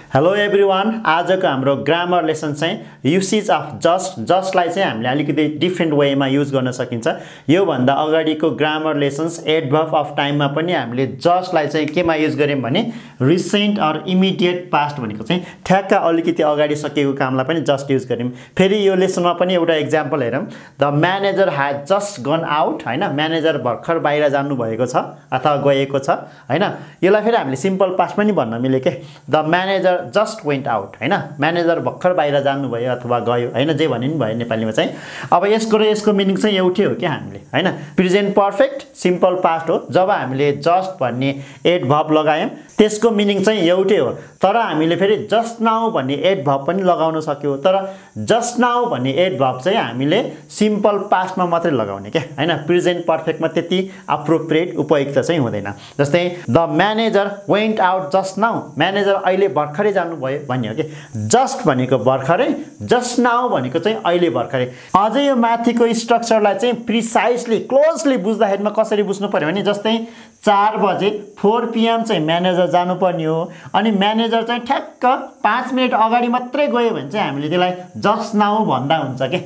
Hello everyone, आजको हाम्रो grammar lesson चाहिँ युसेज अफ जस्टलाई चाहिँ हामीले अलिकति डिफ्रेन्ट वेमा युज गर्न सकिन्छ। यो भन्दा अगाडिको ग्रामर लेसन्स एडभर्ब अफ टाइममा पनि हामीले जस्टलाई चाहिँ केमा युज गर्यौं भने रिसेन्ट अर इमिडिएट पास्ट भनेको चाहिँ ठ्याक्क अलिकति अगाडि सकेको कामलाई पनि जस्ट युज गर्यौं। फेरि यो लेसनमा पनि एउटा एक्जाम्पल हेरौं। The manager has just gone out, हैन, म्यानेजर भर्खर बाहिर जानु भएको छ अथवा गएको छ, हैन। यसलाई फेरि हामीले सिम्पल पास्ट पनि भन्न मिले के, the manager just went out, हैन, म्यानेजर भर्खर बाहिर जानुभयो अथवा गयो, हैन, जे भने नि भयो नेपालीमा चाहिँ। अब यसको र यसको मिनिङ चाहिँ एउटै हो क्या हामीले, हैन। प्रेजेन्ट पर्फेक्ट सिम्पल पास्ट हो। जब हामीले जस्ट भन्ने एडभर्ब लगायौं त्यसको मिनिङ चाहिँ एउटै हो, तर हामीले फेरि जस्ट नाउ भन्ने एडभर्ब पनि लगाउन सक्यौं। तर जस्ट नाउ भन्ने एडभर्ब चाहिँ हामीले सिम्पल पास्टमा मात्रै लगाउने क्या, हैन। प्रेजेन्ट पर्फेक्टमा त्यति एप्रोप्रिएट उपयुक्त चाहिँ हुँदैन। जस्तै the manager went out just now, manager अहिले भर्खरै जानुभयो भन्ने हो कि। जस्ट भनेको भर्खरै, जस्ट नाउ भनेको चाहिँ अहिले भर्खरै। अझै यो माथिको स्ट्रक्चरलाई चाहिँ प्रिसाइजली क्लोजली बुझ्दाखेरिमा कसरी बुझ्नु पर्यो भने जस्तै 4 बजे 4 PM चाहिँ म्यानेजर जानुपर्ने हो, अनि म्यानेजर चाहिँ ठ्याक्क 5 मिनेट अगाडि मात्रै गयो भने चाहिँ हामीले त्यसलाई जस्ट नाउ भन्दा हुन्छ के,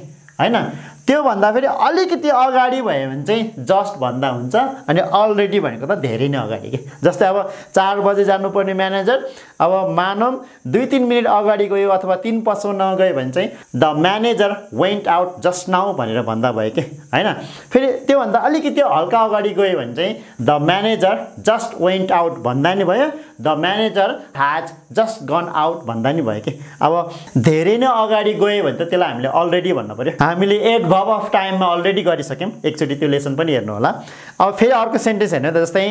हैन। त्यो भन्दा फेरि अलिकति अगाडि भयो भने चाहिँ जस्ट भन्दा हुन्छ, अनि अलरेडी भनेको त धेरै नै अगाडि के। जस्तै अब 4 बजे जानुपर्ने म्यानेजर अब मानौं 2-3 मिनेट अगाडि गयो अथवा 3 पछाउन गयो भने चाहिँ the manager went out just now भनेर भन्दा भयो के, हैन। फेरि त्यो भन्दा अलिकति हल्का अगाडि गयो भने चाहिँ the manager just went out भन्दा नि भयो, the manager has just gone out भन्दा नि भयो के। अब धेरै नै अगाडि गयो भने त त्यसलाई हामीले अलरेडी भन्नु पर्यो। हामीले एडभर्ब अफ टाइममा अलरेडी गरिसक्यौं, एकचोटि त्यो लेसन पनि हेर्नु होला। अब फेरि अर्को सेन्टेन्स हेर्नु, जस्तै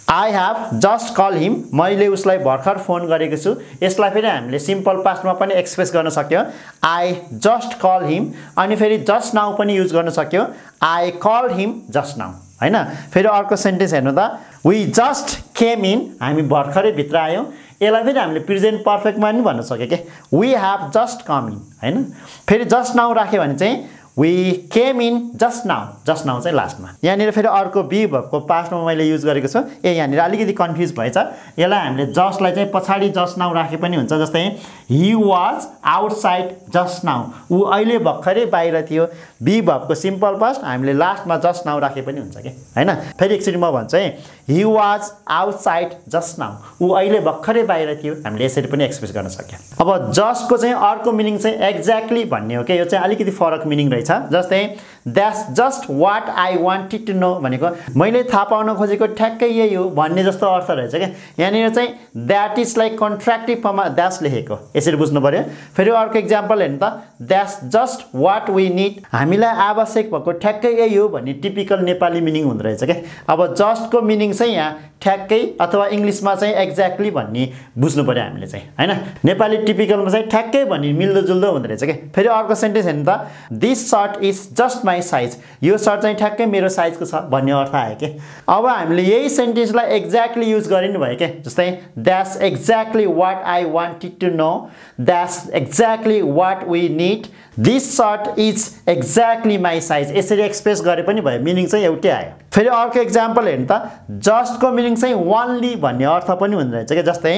I have just call him, मैले उसलाई भर्खर फोन गरेको छु। यसलाई फेरि हामीले सिम्पल पास्टमा पनि एक्सप्रेस गर्न सक्यो, आई जस्ट कल हिम। अनि फेरि जस्ट नाउ पनि युज गर्न सक्यो, I call him just now, हैन। फेरि अर्को सेन्टेन्स हेर्नु त, वी जस्ट केम इन, हामी भर्खरै भित्र आयौं। यसलाई फेरि हामीले प्रेजेन्ट पर्फेक्टमा पनि भन्न सक्यो के, we have just come in, हैन। फेरि जस्ट नाउ राख्यो भने चाहिँ we came in just now चाहिँ लास्टमा। यहाँनिर फेरि अर्को बी भर्बको पास्टमा मैले युज गरेको छु। यहाँनिर अलिकति कन्फ्युज भएछ। यसलाई हामीले जस्टलाई चाहिँ पछाडि जस्ट नाउ राखे पनि हुन्छ। जस्तै he was outside just now, ऊ अहिले भर्खरै बाहिर थियो। बी भर्बको सिम्पल पास्ट हामीले लास्टमा जस्ट नाउ राखे पनि हुन्छ के, हैन। फेरि एकचोटि म भन्छु है, he was outside just now, ऊ अहिले भर्खरै बाहिर थियो। हामीले यसरी पनि एक्सप्रेस गर्न सक्यो। अब जस्टको चाहिँ अर्को मिनिङ चाहिँ एक्ज्याक्टली भन्ने हो के। यो चाहिँ अलिकति फरक मिनिङ रहेछ। जस्तै that's just what I wanted to know भनेको मैले थाहा पाउन खोजेको ठ्याक्कै यही हो भन्ने जस्तो अर्थ रहेछ क्या। यहाँनिर चाहिँ द्याट इज लाइक कन्ट्र्याक्टिभ फर्ममा द्याट्स लेखेको, यसरी बुझ्नु पर्यो। फेरि अर्को एक्जाम्पल हेर्नु त, that's just what we need, हामीलाई आवश्यक भएको ठ्याक्कै यही हो भन्ने टिपिकल नेपाली मिनिङ हुँदो रहेछ क्या। अब जस्टको मिनिङ चाहिँ यहाँ ठ्याक्कै अथवा इङ्ग्लिसमा चाहिँ एक्ज्याक्टली भन्ने बुझ्नु पर्यो हामीले चाहिँ, हैन। नेपाली टिपिकलमा चाहिँ ठ्याक्कै भन्ने मिल्दोजुल्दो हुँदो रहेछ क्या। फेरि अर्को सेन्टेन्स हेर्नु त, this shirt is just my size, यो सर्ट चाहिँ ठ्याक्कै मेरो साइजको छ भन्ने अर्थ आयो के। अब हामीले यही सेन्टेन्सलाई एक्ज्याक्टली युज गरिनु भयो के। जस्तै that's exactly what I wanted to know, that's exactly what we need, this shirt is exactly my size. यसरी एक्सप्रेस गरे पनि भयो, मिनिङ चाहिँ एउटै आयो। फेरि अर्को एक्जाम्पल हेर्नु त, जस्टको मिनिङ चाहिँ वानली भन्ने अर्थ पनि हुँदो रहेछ क्या। जस्तै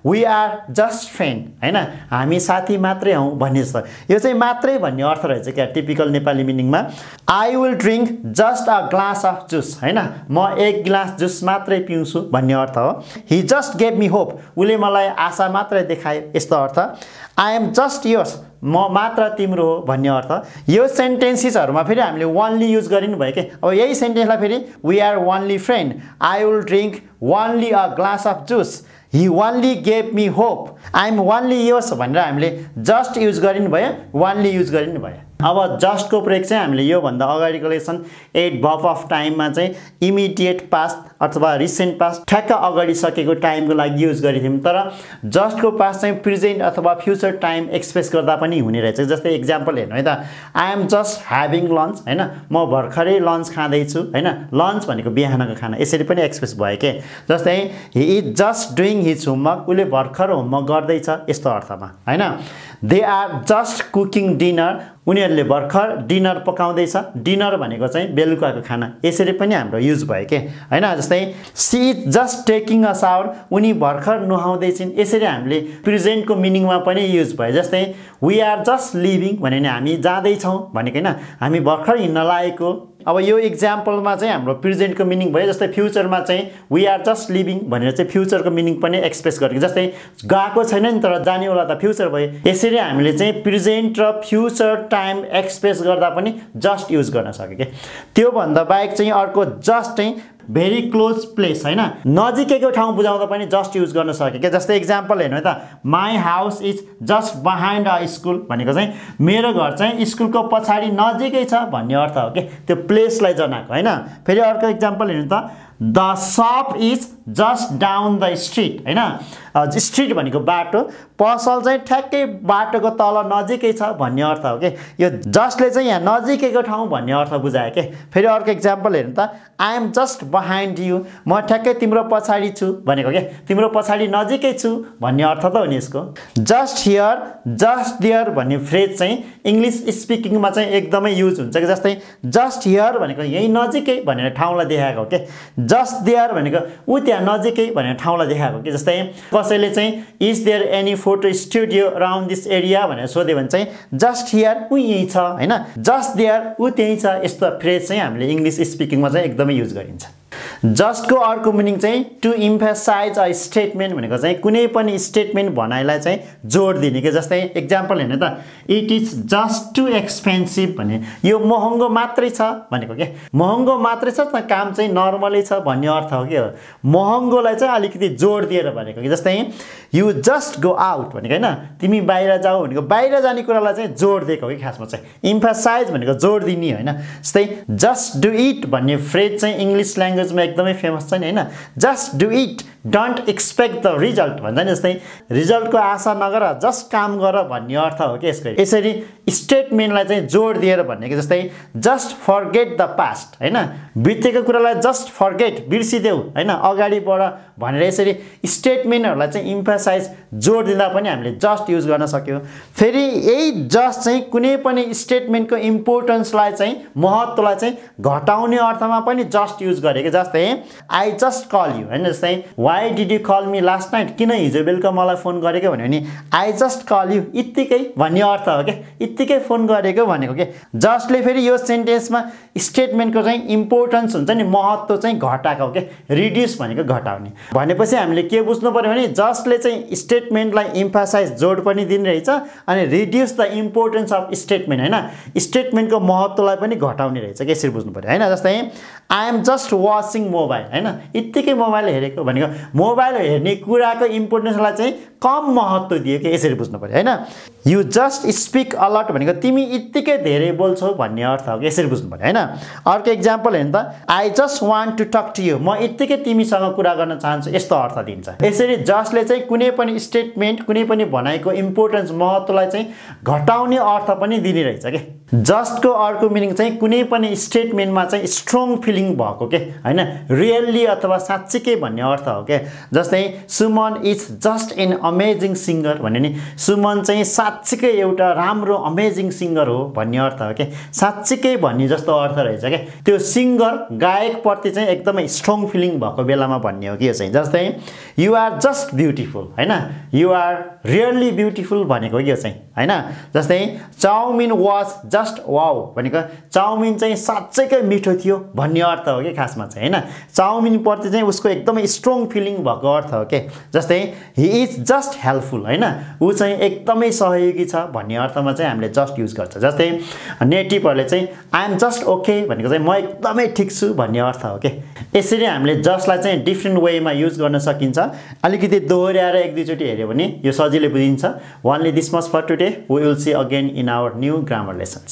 वी आर जस्ट फ्रेन्ड, हैन, हामी साथी मात्रै हौँ भन्ने जस्तो। यो चाहिँ मात्रै भन्ने अर्थ रहेछ क्या टिपिकल नेपाली मिनिङमा। I will drink just a glass of juice, हैन, म 1 गिलास जुस मात्रै पिउँछु भन्ने अर्थ हो। ही जस्ट गेभ मी होप, उसले मलाई आशा मात्रै देखायो, यस्तो अर्थ। आई एम जस्ट योर्स, म मात्र तिम्रो हो भन्ने अर्थ। यो सेन्टेन्सेसहरूमा फेरि हामीले वानली युज गरिनु भयो कि। अब यही सेन्टेन्सलाई फेरि we are only friend, I will drink only a glass of juice, he only gave me hope, I am only yours भनेर हामीले जस्ट युज गरिनु भयो, वानली युज गरिनु भयो। अब जस्टको प्रयोग चाहिँ हामीले यो भन्दा अगाडिको लेसन एडभर्ब अफ टाइममा चाहिँ इमिडिएट पास्ट अथवा रिसेन्ट पास्ट ठ्याक्क अगाडि सकेको टाइमको लागि युज गरेथ्यौँ। तर जस्टको पास्ट चाहिँ प्रेजेन्ट अथवा फ्युचर टाइम एक्सप्रेस गर्दा पनि हुने रहेछ। जस्तै एक्जाम्पल हेर्नु है त, I am just having lunch, हैन, म भर्खरै लन्च खाँदैछु, हैन। लन्च भनेको बिहानको खाना, यसरी पनि एक्सप्रेस भयो के। जस्तै he is just doing his homework, उसले भर्खर होमवर्क गर्दैछ, यस्तो अर्थमा, हैन। They are just cooking dinner, उनीहरूले भर्खर डिनर पकाउँदैछ डिनर भनेको चाहिँ बेलुकाको खाना यसरी पनि हाम्रो युज भयो के हैन जस्तै she is just taking a shower उनी भर्खर नुहाउँदै छिन् यसरी हामीले प्रेजेन्टको मिनिङमा पनि युज भयो जस्तै वी आर जस्ट लिभिङ भने नि हामी जाँदै छौं भनेको हैन हामी भर्खर हिँड्न लागेको अब यो एक्जाम्पलमा चाहिँ हाम्रो प्रेजेन्टको मिनिङ भयो जस्तै फ्युचरमा चाहिँ वी आर जस्ट लिभिङ भनेर चाहिँ फ्युचरको मिनिङ पनि एक्सप्रेस गरेको जस्तै गएको छैन नि तर जाने होला त फ्युचर भयो यसरी हामीले चाहिँ प्रेजेन्ट र फ्युचर टाइम एक्सप्रेस गर्दा पनि जस्ट युज गर्न सके के त्यो भन्दा बाहेक चाहिँ अर्को जस्ट चाहिँ भेरी क्लोज प्लेस हैन नजिकैको ठाउँ बुझाउँदा पनि जस्ट युज गर्न सके के जस्तै एक्जाम्पल हेर्नु है त my house is just behind a school भनेको चाहिँ मेरो घर चाहिँ स्कुलको पछाडी नजिकै छ भन्ने अर्थ हो के त्यो प्लेसलाई जनाको हैन फेरि अर्को एक्जाम्पल हेर्नु त द शप is just down the street हैन स्ट्रीट भनेको बाटो पसल चाहिँ ठ्याक्कै बाटोको तल नजिकै छ भन्ने अर्थ हो के यो जस्टले चाहिँ यहाँ नजिकैको ठाउँ भन्ने अर्थ बुझायो के फेरि अर्को एक्जाम्पल हेर्नु त I am just behind you म ठ्याक्कै तिम्रो पछाडी छु भनेको के तिम्रो पछाडी नजिकै छु भन्ने अर्थ त हो नि यसको जस्ट हियर जस्ट देयर भन्ने फ्रेज चाहिँ इङ्ग्लिस स्पिकिङमा चाहिँ एकदमै युज हुन्छ कि जस्तै जस्ट हियर भनेको यही नजिकै भनेर ठाउँलाई देखाएको हो के जस्ट देयर भनेको उ त्यहाँ नजिकै भनेर ठाउँलाई देखाएको कि जस्तै कसैले चाहिँ is there any photo studio around this area भनेर सोध्यो भने चाहिँ जस्ट हियर उ यही छ हैन जस्ट देयर उ त्यही छ यस्तो फ्रेज चाहिँ हामीले इङ्ग्लिस स्पिकिङमा चाहिँ एकदमै युज गरिन्छ जस्टको अर्को मिनिङ चाहिँ टु इम्फेसाइज अ स्टेटमेन्ट भनेको चाहिँ कुनै पनि स्टेटमेन्ट भनाइलाई चाहिँ जोड दिने के जस्तै एक्जाम्पल हेर्नु त it is just to expensive भने यो महँगो मात्रै छ भनेको के महँगो मात्रै छ त काम चाहिँ नर्मलै छ भन्ने अर्थ हो के महँगोलाई चाहिँ अलिकति जोड दिएर भनेको कि जस्तै यु जस्ट गो आउट भनेको हैन तिमी बाहिर जाऊ भनेको बाहिर जाने कुरालाई चाहिँ जोड दिएको कि खासमा चाहिँ इम्फेसाइज भनेको जोड दिने हैन जस्तै जस्ट डु इट भन्ने फ्रेज चाहिँ इङ्ग्लिस ल्याङ्ग्वेजमा एकदमै फेमस छ नि हैन just do it don't expect the result भन्छ नि जस्तै रिजल्टको आशा नगर जस्ट काम गर भन्ने अर्थ हो के यसको यसरी स्टेटमेन्टलाई चाहिँ जोड दिएर भन्ने कि जस्तै जस्ट फर्गेट द पास्ट हैन बितेको कुरालाई जस्ट फर्गेट बिर्सिदेऊ हैन अगाडि बढ भनेर यसरी स्टेटमेन्टहरुलाई चाहिँ इम्फेसाइज जोड दिँदा पनि हामीले जस्ट युज गर्न सक्यौ फेरि यही जस्ट चाहिँ कुनै पनि स्टेटमेन्टको इम्पोर्टेन्सलाई चाहिँ महत्त्वलाई चाहिँ घटाउने अर्थमा पनि जस्ट युज गरेको जस्तै आई जस्ट कल यु हैन जस्तै Why did you call me last night? किन हिजो बेलुका मलाई फोन गरेको भन्यो नि I just call you इत्तिकै भन्ने अर्थ हो के इत्तिकै फोन गरेको भनेको के जस्टले फेरि यो सेन्टेन्समा स्टेटमेन्टको चाहिँ इम्पोर्टेन्स हुन्छ नि महत्त्व चाहिँ घटाएको के रिड्युस भनेको घटाउने भनेपछि हामीले के बुझ्नु पर्यो भने जस्टले चाहिँ स्टेटमेन्टलाई इम्फेसाइज जोड पनि दिने रहेछ अनि reduce the importance of statement हैन स्टेटमेन्टको महत्त्वलाई पनि घटाउने रहेछ के यसरी बुझ्नु पर्यो हैन जस्तै I am just watching mobile हैन इत्तिकै मोबाइल हेरेको भनेको मोबाइल हेर्ने कुराको इम्पोर्टेन्सलाई चाहिँ कम महत्त्व दियो के यसरी बुझ्नु पर्यो हैन यु जस्ट स्पिक अलट भनेको तिमी इत्तिकै धेरै बोल्छौ भन्ने अर्थ हो यसरी बुझ्नु पर्यो हैन अर्को एक्जाम्पल हेर्नु त I just want to talk to you म इत्तिकै तिमीसँग कुरा गर्न चाहन्छु यस्तो अर्थ दिन्छ यसरी जस्टले चाहिँ कुनै पनि स्टेटमेन्ट कुनै पनि भनाइको इम्पोर्टेन्स महत्त्वलाई चाहिँ घटाउने अर्थ पनि दिने रहेछ के जस्टको अर्को मिनिङ चाहिँ कुनै पनि स्टेटमेन्टमा चाहिँ स्ट्रङ फिलिङ भएको के हैन रियल्ली अथवा साच्चीकै भन्ने अर्थ हो के जस्तै Suman is just an amazing singer भन्ने नि सुमन चाहिँ साच्चीकै एउटा राम्रो अमेजिङ सिङ्गर हो भन्ने अर्थ हो के साच्चीकै भन्ने जस्तो अर्थ रहेछ के त्यो सिङ्गर गायकप्रति चाहिँ एकदमै स्ट्रङ फिलिङ भएको बेलामा भन्ने हो कि यो चाहिँ जस्तै यु आर जस्ट ब्युटिफुल हैन यु आर रियल्ली ब्युटिफुल भनेको यो चाहिँ हैन जस्तै चाउमिन वाज जस्ट वाउ भनेको चाउमिन चाहिँ साच्चैकै मिठो थियो भन्ने अर्थ हो कि खासमा चाहिँ हैन चाउमिन प्रति चाहिँ उसको एकदमै स्ट्रङ फिलिङ भएको अर्थ हो के जस्तै ही इज जस्ट हेल्पफुल हैन उ चाहिँ एकदमै सहयोगी छ भन्ने अर्थमा चाहिँ हामीले जस्ट युज गर्छ जस्तै नेटिभहरुले चाहिँ आई एम जस्ट ओके भनेको चाहिँ म एकदमै ठीक छु भन्ने अर्थ हो के यसरी हामीले जस्टलाई चाहिँ डिफ्रेन्ट वेमा युज गर्न सकिन्छ अलिकति दोहोर्याएर एक दुई चोटी हेर्यो भने यो सजिलै बुझिन्छ only this much for today we will see again in our new grammar lesson